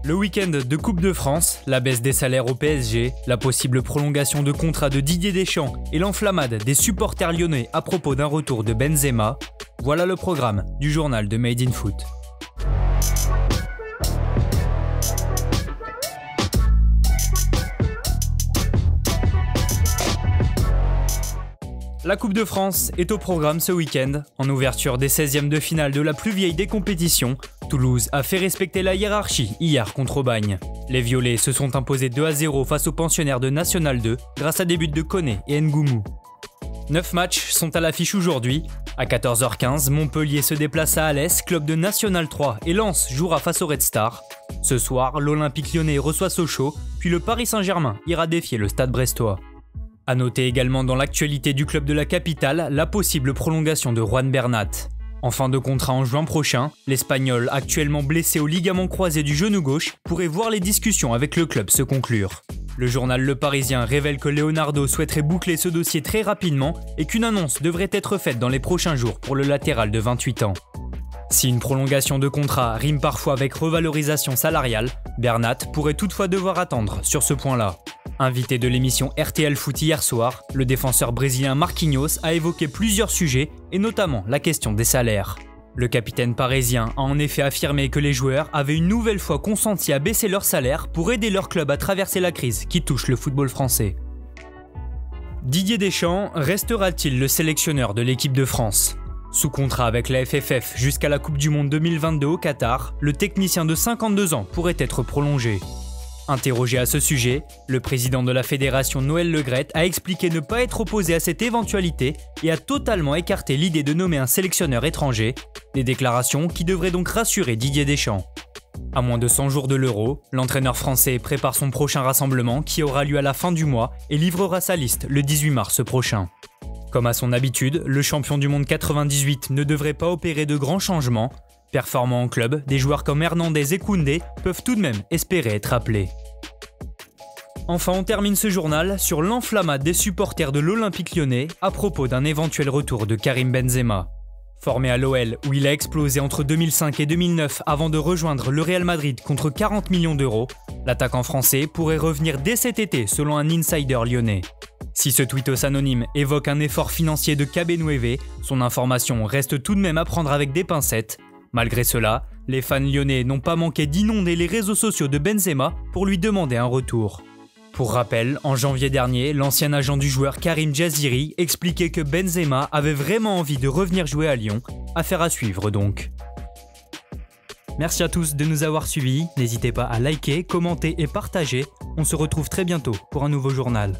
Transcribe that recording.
Le week-end de Coupe de France, la baisse des salaires au PSG, la possible prolongation de contrat de Didier Deschamps et l'enflammade des supporters lyonnais à propos d'un retour de Benzema, voilà le programme du journal de Made in Foot. La Coupe de France est au programme ce week-end. En ouverture des 16e de finale de la plus vieille des compétitions, Toulouse a fait respecter la hiérarchie hier contre Aubagne. Les Violets se sont imposés 2-0 face aux pensionnaires de National 2 grâce à des buts de Koné et Ngoumou. 9 matchs sont à l'affiche aujourd'hui. À 14h15, Montpellier se déplace à Alès, club de National 3, et Lens jouera face au Red Star. Ce soir, l'Olympique Lyonnais reçoit Sochaux, puis le Paris Saint-Germain ira défier le Stade Brestois. A noter également dans l'actualité du club de la capitale la possible prolongation de Juan Bernat. En fin de contrat en juin prochain, l'Espagnol, actuellement blessé au ligament croisé du genou gauche, pourrait voir les discussions avec le club se conclure. Le journal Le Parisien révèle que Leonardo souhaiterait boucler ce dossier très rapidement et qu'une annonce devrait être faite dans les prochains jours pour le latéral de 28 ans. Si une prolongation de contrat rime parfois avec revalorisation salariale, Bernat pourrait toutefois devoir attendre sur ce point-là. Invité de l'émission RTL Foot hier soir, le défenseur brésilien Marquinhos a évoqué plusieurs sujets et notamment la question des salaires. Le capitaine parisien a en effet affirmé que les joueurs avaient une nouvelle fois consenti à baisser leur salaire pour aider leur club à traverser la crise qui touche le football français. Didier Deschamps restera-t-il le sélectionneur de l'équipe de France ? Sous contrat avec la FFF jusqu'à la Coupe du Monde 2022 au Qatar, le technicien de 52 ans pourrait être prolongé. Interrogé à ce sujet, le président de la fédération Noël Le Graët a expliqué ne pas être opposé à cette éventualité et a totalement écarté l'idée de nommer un sélectionneur étranger, des déclarations qui devraient donc rassurer Didier Deschamps. À moins de 100 jours de l'Euro, l'entraîneur français prépare son prochain rassemblement qui aura lieu à la fin du mois et livrera sa liste le 18 mars prochain. Comme à son habitude, le champion du monde 98 ne devrait pas opérer de grands changements. Performant en club, des joueurs comme Hernandez et Koundé peuvent tout de même espérer être appelés. Enfin, on termine ce journal sur l'enflammade des supporters de l'Olympique Lyonnais à propos d'un éventuel retour de Karim Benzema. Formé à l'OL où il a explosé entre 2005 et 2009 avant de rejoindre le Real Madrid contre 40 millions d'euros, l'attaquant français pourrait revenir dès cet été selon un insider lyonnais. Si ce tweetos anonyme évoque un effort financier de KB9, son information reste tout de même à prendre avec des pincettes. Malgré cela, les fans lyonnais n'ont pas manqué d'inonder les réseaux sociaux de Benzema pour lui demander un retour. Pour rappel, en janvier dernier, l'ancien agent du joueur Karim Jaziri expliquait que Benzema avait vraiment envie de revenir jouer à Lyon, affaire à suivre donc. Merci à tous de nous avoir suivis, n'hésitez pas à liker, commenter et partager, on se retrouve très bientôt pour un nouveau journal.